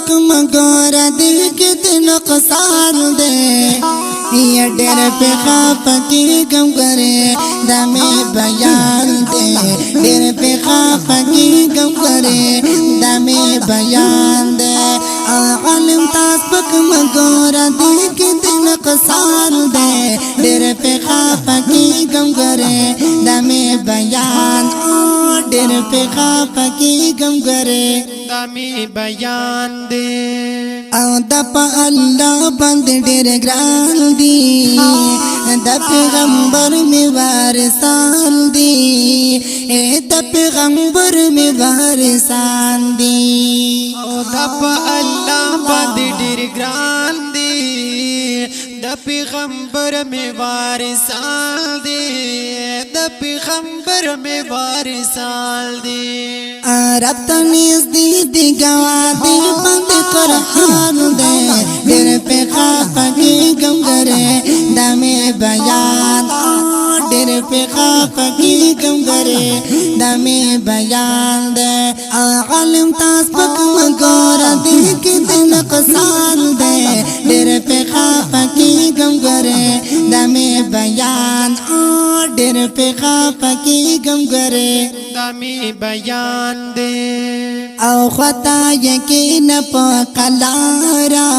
پک مگورا دیکھ دن قصار دے یہ ڈیر پہ خاپکی گم کرے دمی بیان دے ڈیر پہ خاپکی گم کرے دمی بیان دے عالم تاس پک مگورا دیکھ دن قصار دے ڈیر پہ خاپکی گم کرے دمی بیان ڈیر پہ خاپکی گم کرے دمی بیان دے او دپا اللہ بند ڈیر گران دی دا پیغمبر میں وارثان دی دا پیغمبر میں وارثان دی او دپا اللہ بند ډیر ګران دی د پیغمبر میں وارثان دی د پیغمبر میں وارثان دی رب تنیز دی گوا دی بند قرآن دے دیر پہ خاپکی گم کرے دمی بیان دیر پہ خاپکی گم کرے دمی بیان دے عالم تاس پک مگورا دیکھ دن قصار دے دیر پہ خاپکی گم کرے دمی بیان دیر پہ خاپکی گم کرے دمی بیان دے او خطا یقین پا قلارا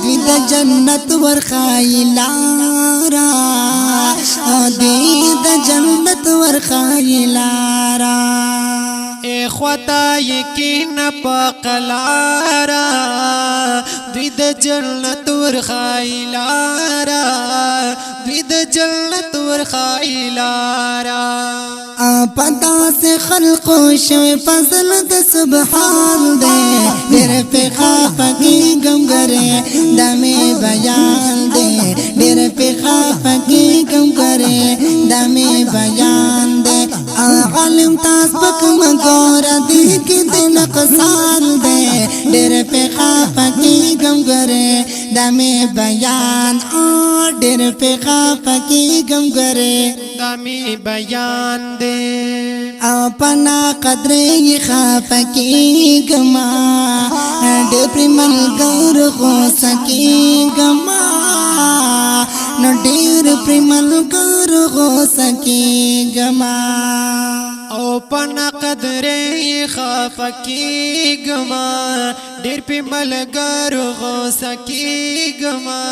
دوی دا جنت ورخائی لارا دوی دا جنت ورخائی لارا اے خطا یقین پا قلارا دوی د جنت ورخائی لارا دوی د جنت ورخائی لارا پتا سے خلق و شوی فضل دا سبحان دے دیر پہ خاپکی گم کرے دمی بیان دے دیر پہ خاپکی گم کرے دمی بیان دے عالم تاس پک مگورا دیکھ دن قصار دے دیر پہ خاپکی گم کرے دمی بیان دیر پہ خاپکی گم کرے دمی بیان دے اپنا قدر یہ خاپکی گما ڈیر ملگر ہو سکی گما نو ڈیر ملگر ہو سکی گما او پنا قدر خافکی گما ډیر په ملګر غو سکی گما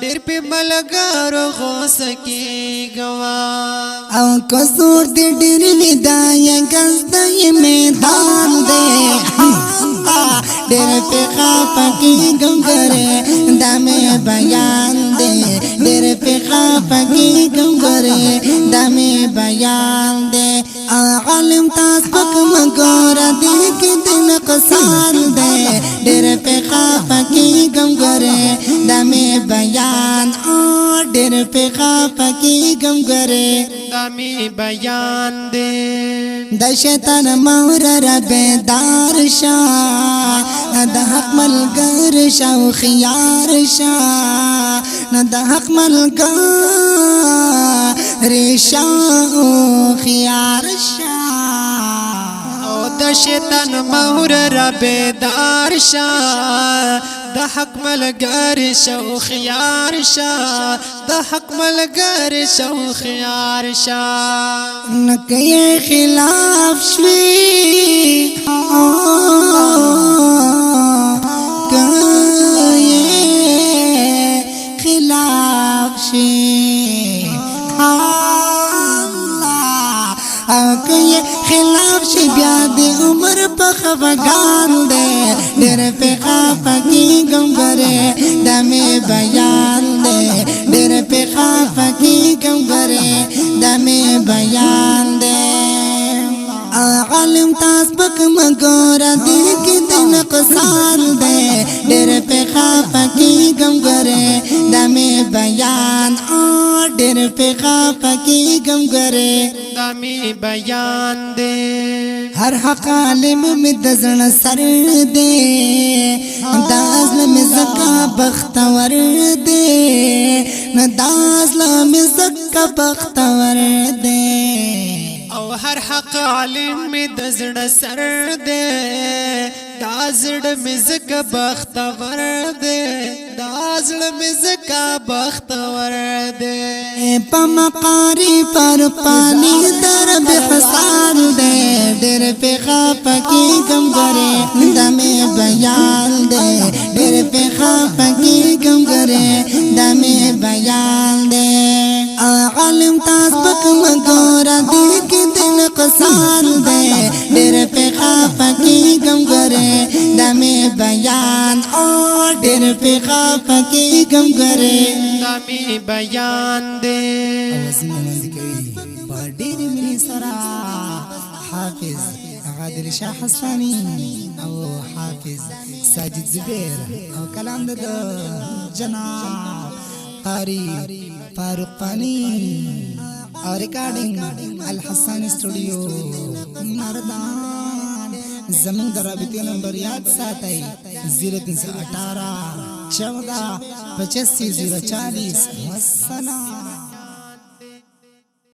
ډیر په ملګر غو سکی گما او قصور دی ډیر ودای گزدای میدان دے ډیر په خاپکی گم کرے دمه بیان دے ډیر په خاپکی گم کرے دمه بیان دے عالم تاس پک مگورا دیکھ دن قصار دے ڈیر پہ خاپکی گم کرے دمی بیان ڈیر پہ خاپکی گم کرے دمی بیان دے دا شیطان مورر بیدار شا دا حق ملگر شا و خیار شا دا حق ملگر شا و خیار شا د شیطان مور را بیدار شا د حق ملګر شو خيار شا د حق ملګر شو خيار شا نکي خلاف شوي خلاف شي که خلاف شي بیا د عمر په خفګان دے ډېر په خفګي غم غره دمه بیان دے ډېر په خفګي غم غره دمه بیان دے عالم تاس پک مگورا دیکھ دن قصار دے ډېر په خفګي غم غره دمه بیان ډېر په خفګي غم غره دمی بیان دے ہر حق عالم میں دزن سر دے دازل میں زکا بختور دے دازل میں زکا بختور دے او ہر حق عالم میں دزن سر دے دا دا زړه مې زکه بختور دی دا زړه مې زکه بختور دی په مقاری پر پانی در بحسار دے ډېر په خپکی غم غره دمه بیان دے ډېر په خپکی غم غره دمه بیان دے عالم تاس پک مګور دې کې دل قصار دے ډېر په خپکی غم غره دمه بیان او ډېر په خپکی غم غره دمه بیان دے اوازونه باندې کوي په ډېر ملي سره حافظ عادل شاه حسانی او حافظ ساجد زبیر او کلام د جناب قاری فاروق پانی او ریکارډینګ الحسن اسټوډیو مردان زمون د رابطې نمبر یاد ساتئ 0318 14 85 040 والسلام